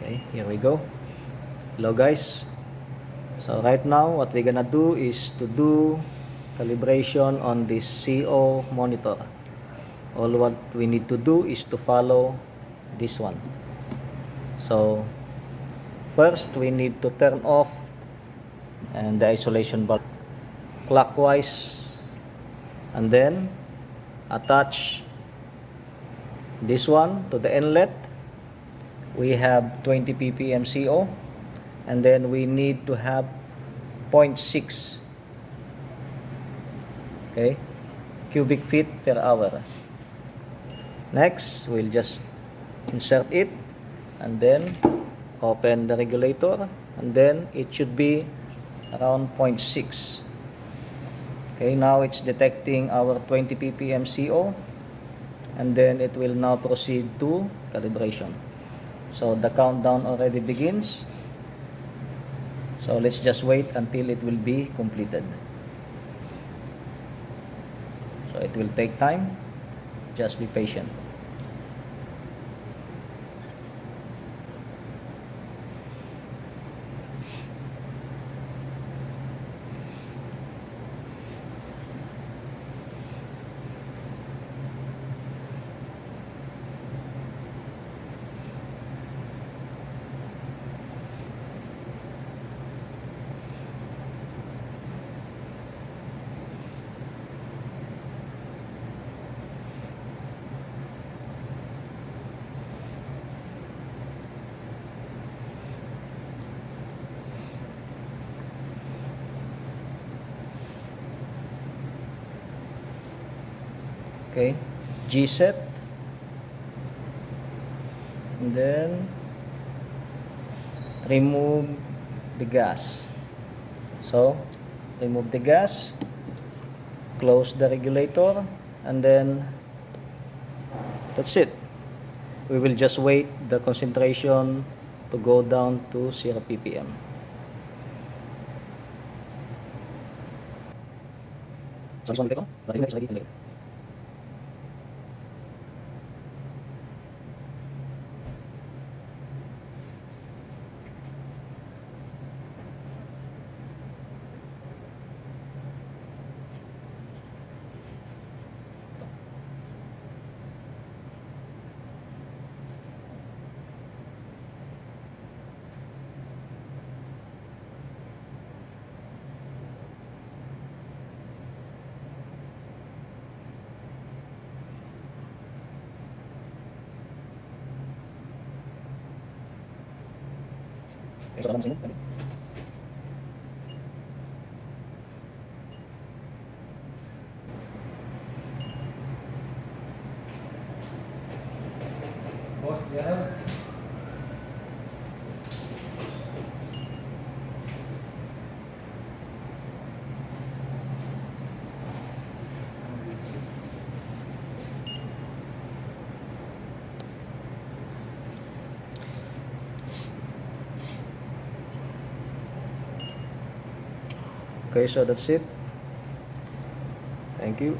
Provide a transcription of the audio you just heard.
Okay, here we go. Hello guys. So right now what we're gonna do is to do calibration on this CO monitor. All what we need to do is to follow this one. So first we need to turn off and the isolation bulb clockwise, and then attach this one to the inlet. We have 20 ppm CO, and then we need to have 0.6 okay cubic feet per hour. Next, we'll just insert it and then open the regulator, and then it should be around 0.6. Okay, now it's detecting our 20 ppm CO, and then it will now proceed to calibration. So the countdown already begins. So let's just wait until it will be completed. So it will take time. Just be patient. Okay, G set, and then remove the gas. So remove the gas, close the regulator, and then that's it. We will just wait the concentration to go down to 0 ppm. Boss, diyan. Okay, so that's it. Thank you.